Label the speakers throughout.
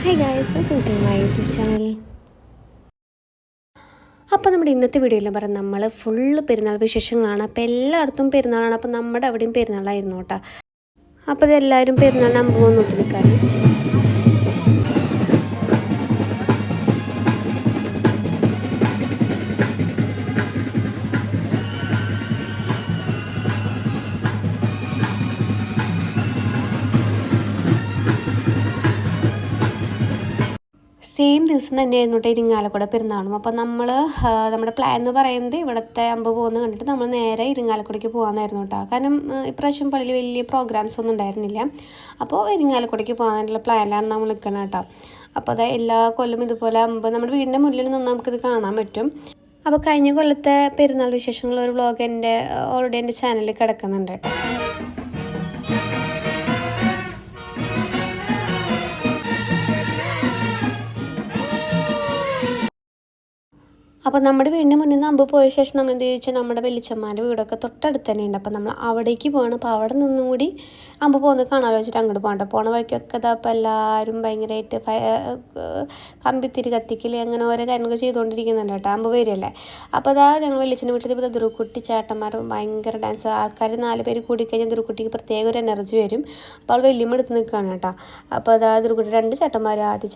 Speaker 1: Hi guys, welcome to my YouTube channel. അപ്പോൾ നമ്മുടെ ഇന്നത്തെ വീഡിയോയിൽ പറയാം, നമ്മൾ ഫുള്ള് പെരുന്നാൾ വിശേഷങ്ങളാണ്. അപ്പോൾ എല്ലായിടത്തും പെരുന്നാളാണ്. അപ്പോൾ നമ്മുടെ അവിടെയും പെരുന്നാളായിരുന്നു കേട്ടോ. അപ്പോൾ ഇതെല്ലാവരും പെരുന്നാളിന് അമ്പും നോക്കി നിൽക്കാണ്. സെയിം ദിവസം തന്നെയായിരുന്നു കേട്ടോ ഇരിങ്ങാലക്കുട പെരുന്നാളും. അപ്പോൾ നമ്മുടെ പ്ലാൻ എന്ന് പറയുന്നത് ഇവിടുത്തെ അമ്പ് പോകുന്നത് കണ്ടിട്ട് നമ്മൾ നേരെ ഇരിങ്ങാലക്കുടയ്ക്ക് പോകാമെന്നായിരുന്നു കേട്ടോ. കാരണം ഇപ്രാവശ്യം പള്ളിയിൽ വലിയ പ്രോഗ്രാംസ് ഒന്നും ഉണ്ടായിരുന്നില്ല. അപ്പോൾ ഇരിങ്ങാലക്കുടയ്ക്ക് പോകാനുള്ള പ്ലാനിലാണ് നമ്മൾ നിൽക്കുന്നത് കേട്ടോ. അപ്പോൾ അത് എല്ലാ കൊല്ലം ഇതുപോലെ അമ്പ് നമ്മുടെ വീടിൻ്റെ മുന്നിൽ നിന്ന് നമുക്കിത് കാണാൻ പറ്റും. അപ്പോൾ കഴിഞ്ഞ കൊല്ലത്തെ പെരുന്നാൾ വിശേഷങ്ങളൊരു വ്ളോഗ് ഓൾറെഡി എൻ്റെ ചാനലിൽ കിടക്കുന്നുണ്ട് കേട്ടോ. അപ്പോൾ നമ്മുടെ വീടിൻ്റെ മുന്നിൽ നിന്ന് അമ്പ് പോയ ശേഷം നമ്മൾ എന്ത് ചോദിച്ചാൽ നമ്മുടെ വലിച്ചന്മാരുടെ വീടൊക്കെ തൊട്ടടുത്ത് തന്നെയുണ്ട്. അപ്പോൾ നമ്മൾ അവിടേക്ക് പോകണം. അപ്പോൾ അവിടെ നിന്നും കൂടി അമ്പ് പോകുന്നത് കാണാമല്ലോ വെച്ചിട്ട് അങ്ങോട്ട് പോകണ്ട. പോണ വഴിക്കൊക്കെ ഇതാ അപ്പോൾ എല്ലാവരും ഭയങ്കരമായിട്ട് കമ്പിത്തിരി കത്തിക്കൽ അങ്ങനെ ഓരോ കാര്യങ്ങളൊക്കെ ചെയ്തുകൊണ്ടിരിക്കുന്നുണ്ട് കേട്ടോ. അമ്പ് വരികയല്ലേ. അപ്പോൾ അതാ ഞങ്ങൾ വലിച്ചൻ്റെ വീട്ടിൽ ഇപ്പോൾ ദുർക്കുട്ടി ചേട്ടന്മാർ ഭയങ്കര ഡാൻസ്. ആൾക്കാർ 4 പേര് കൂടിക്കഴിഞ്ഞാൽ ദുർക്കുട്ടിക്ക് പ്രത്യേക ഒരു എനർജി വരും. അപ്പോൾ അവൾ വലിയമ്മ എടുത്ത് നിൽക്കുകയാണ് കേട്ടോ. അപ്പോൾ അതാ ദുർക്കുട്ടി 2 ചേട്ടന്മാർ, ആദ്യ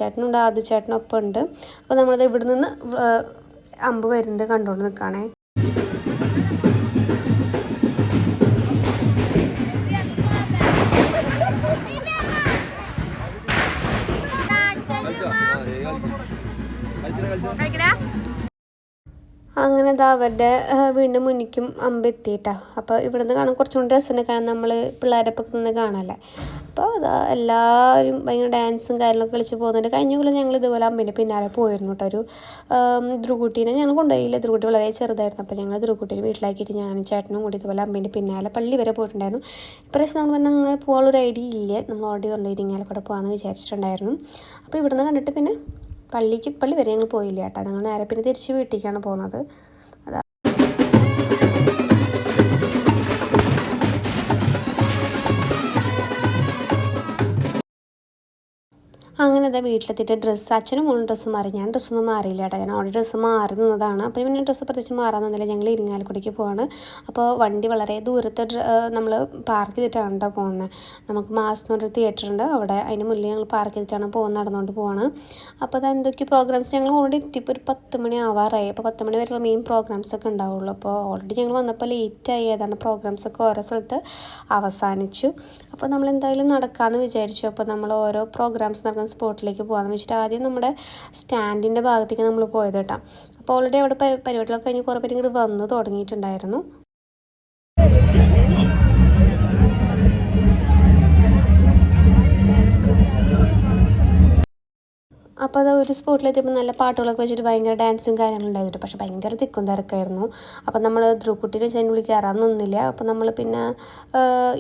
Speaker 1: ചേട്ടനൊപ്പം ഉണ്ട്. അപ്പോൾ നമ്മളത് ഇവിടെ നിന്ന് അമ്പ് വരുന്നത് കണ്ടുകൊണ്ട് നിൽക്കുകയാണേ. അങ്ങനെ ഇതാ അവരുടെ വീടിൻ്റെ മുന്നിക്കും അമ്പ് എത്തിയിട്ടാ. അപ്പോൾ ഇവിടുന്ന് കാണാൻ കുറച്ചും കൂടി രസമുണ്ട്. കാരണം നമ്മൾ പിള്ളേരൊപ്പം നിന്ന് കാണാമല്ലേ. അപ്പോൾ അതാ എല്ലാവരും ഭയങ്കര ഡാൻസും കാര്യങ്ങളൊക്കെ കളിച്ച് പോകുന്നുണ്ട്. കഴിഞ്ഞ കൊല്ലം ഞങ്ങൾ ഇതുപോലെ അമ്പിൻ്റെ പിന്നാലെ പോയിരുന്നു കേട്ടോ. ഒരു ധ്രുക്കുട്ടീനെ ഞങ്ങൾ കൊണ്ടുപോയില്ല. ധ്രുക്കുട്ടി വളരെ ചെറുതായിരുന്നു. അപ്പോൾ ഞങ്ങൾ ധ്രുക്കുട്ടീനെ വീട്ടിലാക്കിയിട്ട് ഞാനും ചേട്ടനും കൂടി ഇതുപോലെ അമ്പിൻ്റെ പിന്നാലെ പള്ളി വരെ പോയിട്ടുണ്ടായിരുന്നു. ഇപ്രാവശ്യം നമ്മൾ പറഞ്ഞാൽ അങ്ങനെ പോകാനുള്ളൊരു ഐഡിയ ഇല്ല. നമ്മൾ ഓൾറെഡി പറഞ്ഞു ഇരിങ്ങാലക്കുട പോകാമെന്ന് വിചാരിച്ചിട്ടുണ്ടായിരുന്നു. അപ്പോൾ ഇവിടുന്ന് കണ്ടിട്ട് പിന്നെ പള്ളി വരെ ഞങ്ങൾ പോയില്ല കേട്ടോ. ഞങ്ങൾ നേരെ പിന്നെ തിരിച്ച് വീട്ടിലേക്കാണ് പോകുന്നത്. അങ്ങനെ അതാ വീട്ടിലെത്തിയിട്ട് അച്ഛനും മോളും ഡ്രസ്സ് മാറി. ഞാൻ ഡ്രസ്സൊന്നും മാറിയില്ല കേട്ടോ. ഞാൻ ഓൾറെഡി ഡ്രസ്സ് മാറി നിന്നതാണ്. അപ്പോൾ പിന്നെ ഡ്രസ്സ് പ്രത്യേകിച്ച് മാറാൻ നിന്നില്ല. ഞങ്ങൾ ഇരിങ്ങാലക്കുടയ്ക്ക് പോവാണ്. അപ്പോൾ വണ്ടി വളരെ ദൂരത്ത് നമ്മൾ പാർക്ക് ചെയ്തിട്ടാണ് കേട്ടോ പോകുന്നത്. നമുക്ക് മാസ് എന്ന് പറഞ്ഞൊരു തിയേറ്റർ ഉണ്ട് അവിടെ. അതിന് മുന്നിൽ ഞങ്ങൾ പാർക്ക് ചെയ്തിട്ടാണ് നടന്നുകൊണ്ട് പോവാണ്. അപ്പോൾ അത് എന്തൊക്കെ പ്രോഗ്രാംസ് ഞങ്ങൾ ഓൾറെഡി എത്തിയപ്പോൾ ഒരു 10 മണി ആവാറായി. അപ്പോൾ 10 മണി വരെയുള്ള മെയിൻ പ്രോഗ്രാംസൊക്കെ ഉണ്ടാവുള്ളൂ. അപ്പോൾ ഓൾറെഡി ഞങ്ങൾ വന്നപ്പോൾ ലേറ്റായി. ഏതാണ് പ്രോഗ്രാംസൊക്കെ ഓരോ സ്ഥലത്ത് അവസാനിച്ചു. അപ്പോൾ നമ്മൾ എന്തായാലും നടക്കാമെന്ന് വിചാരിച്ചു. അപ്പോൾ നമ്മൾ ഓരോ പ്രോഗ്രാംസ് നടക്കുന്ന സ്പോട്ടിലേക്ക് പോകാമെന്ന് വെച്ചിട്ട് ആദ്യം നമ്മുടെ സ്റ്റാൻഡിൻ്റെ ഭാഗത്തേക്ക് നമ്മൾ പോയത് കേട്ടോ. അപ്പോൾ ഓൾറെഡി അവിടെ പരിപാടികളൊക്കെ കഴിഞ്ഞ് കുറേ പേര് ഇങ്ങോട്ട് വന്ന് തുടങ്ങിയിട്ടുണ്ടായിരുന്നു. അപ്പോൾ അത് ഒരു സ്പോട്ടിലെത്തിയപ്പോൾ നല്ല പാട്ടുകളൊക്കെ വെച്ചിട്ട് ഭയങ്കര ഡാൻസും കാര്യങ്ങളും ഉണ്ടായിരുന്നു. പക്ഷേ ഭയങ്കര തിക്കും തിരക്കായിരുന്നു. അപ്പോൾ നമ്മൾ ധ്രുക്കുട്ടീനെ വെച്ച് അതിൻ്റെ ഉള്ളിൽ കയറാൻ നിന്നില്ല. അപ്പോൾ നമ്മൾ പിന്നെ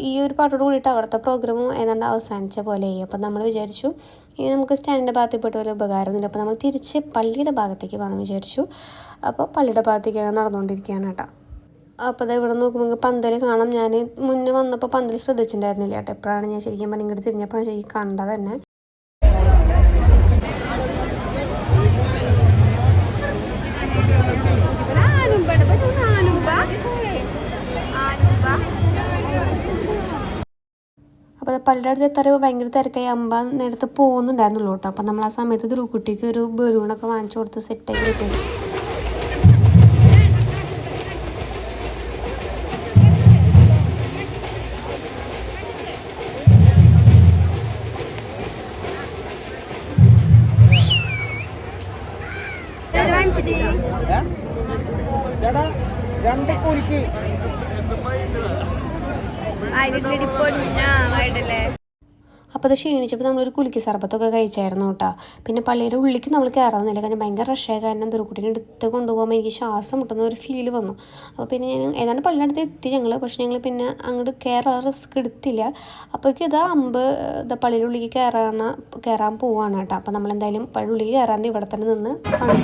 Speaker 1: ഈ ഒരു പാട്ടോട് കൂടിയിട്ട് അവിടുത്തെ പ്രോഗ്രാമും ഏതാണ്ട് അവസാനിച്ച പോലെയായി. അപ്പോൾ നമ്മൾ വിചാരിച്ചു ഇനി നമുക്ക് സ്റ്റാൻഡിൻ്റെ ഭാഗത്തിൽ പോയിട്ട് വലിയ ഉപകാരമൊന്നുമില്ല. അപ്പോൾ നമ്മൾ തിരിച്ച് പള്ളിയുടെ ഭാഗത്തേക്ക് പോകാമെന്ന് വിചാരിച്ചു. അപ്പോൾ പള്ളിയുടെ ഭാഗത്തേക്ക് നടന്നുകൊണ്ടിരിക്കുകയാണ് കേട്ടോ. അപ്പോൾ അത് ഇവിടെ നോക്കുമ്പോൾ പന്തൽ കാണാം. ഞാൻ മുന്നേ വന്നപ്പോൾ പന്തൽ ശ്രദ്ധിച്ചിട്ടുണ്ടായിരുന്നില്ല കേട്ടോ. എപ്പോഴാണ് ഞാൻ ശരിക്കും പറഞ്ഞാൽ ഇങ്ങോട്ട് തിരിഞ്ഞപ്പോഴാണ് ശരിക്കും കണ്ടത് തന്നെ. അപ്പോൾ പള്ളിയുടെ അടുത്ത് എത്താറപ്പോൾ ഭയങ്കര തിരക്കായി. അമ്പ നേരത്തെ പോകുന്നുണ്ടായിരുന്നുള്ളൂ കേട്ടോ. അപ്പോൾ നമ്മൾ ആ സമയത്ത് ധ്രുക്കുട്ടിക്ക് ഒരു ബലൂണൊക്കെ വാങ്ങിച്ചു കൊടുത്ത് സെറ്റാക്കി വെച്ചത്. അപ്പോൾ അത് ക്ഷീണിച്ചപ്പോൾ നമ്മളൊരു കുലുക്കി സർബത്തൊക്കെ കഴിച്ചായിരുന്നു കേട്ടോ. പിന്നെ പള്ളിയുടെ ഉള്ളിലേക്ക് നമ്മൾ കയറാമെന്നില്ല. കാരണം ഭയങ്കര റഷായ കാരണം ധ്രുക്കുട്ടീനെ എടുത്ത് കൊണ്ടുപോകുമ്പോൾ എനിക്ക് ശ്വാസം മുട്ടുന്ന ഒരു ഫീല് വന്നു. അപ്പോൾ പിന്നെ ഞാൻ ഏതാണ്ട് പള്ളിയുടെ അടുത്ത് എത്തി ഞങ്ങൾ. പക്ഷേ ഞങ്ങൾ പിന്നെ അങ്ങോട്ട് കയറാൻ റിസ്ക് എടുത്തില്ല. അപ്പോഴേക്കും ഇതാ അമ്പ് പള്ളിയുടെ ഉള്ളിലേക്ക് കയറാൻ പോവാണ് കേട്ടോ. അപ്പോൾ നമ്മളെന്തായാലും പള്ളി ഉള്ളിലേക്ക് കയറാണ്ട് ഇവിടെ തന്നെ നിന്ന് കാണും.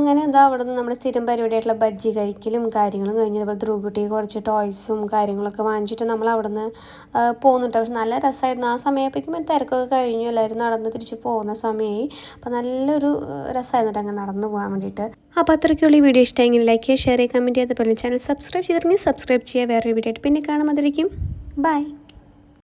Speaker 1: അങ്ങനെ ഇതാ അവിടെ നിന്ന് നമ്മുടെ സ്ഥിരം പരിപാടിയായിട്ടുള്ള ബജ്ജി കഴിക്കലും കാര്യങ്ങളും കഴിഞ്ഞ് അതുപോലെ ധ്രുവക്കുട്ടിക്ക് കുറച്ച് ടോയ്സും കാര്യങ്ങളൊക്കെ വാങ്ങിച്ചിട്ട് നമ്മൾ അവിടെ നിന്ന് പോകുന്നുണ്ട്. പക്ഷെ നല്ല രസമായിരുന്നു. ആ സമയത്തേക്കും തിരക്കൊക്കെ കഴിഞ്ഞു, എല്ലാവരും നടന്ന് തിരിച്ച് പോകുന്ന സമയമായി. അപ്പോൾ നല്ലൊരു രസമായിരുന്നു അങ്ങനെ നടന്നു പോകാൻ വേണ്ടിയിട്ട്. അപ്പോൾ അത്രയ്ക്കുള്ള ഈ വീഡിയോ ഇഷ്ടമെങ്കിൽ ലൈക്ക് ചെയ്യുക, ഷെയർ ചെയ്യുക, കമൻറ്റ് ചെയ്യുക. അതുപോലെ ചാനൽ സബ്സ്ക്രൈബ് ചെയ്തിട്ടുണ്ടെങ്കിൽ സബ്സ്ക്രൈബ് ചെയ്യുക. വേറൊരു വീഡിയോ ആയിട്ട് പിന്നെ കാണാം. അതിലേക്കും ബൈ.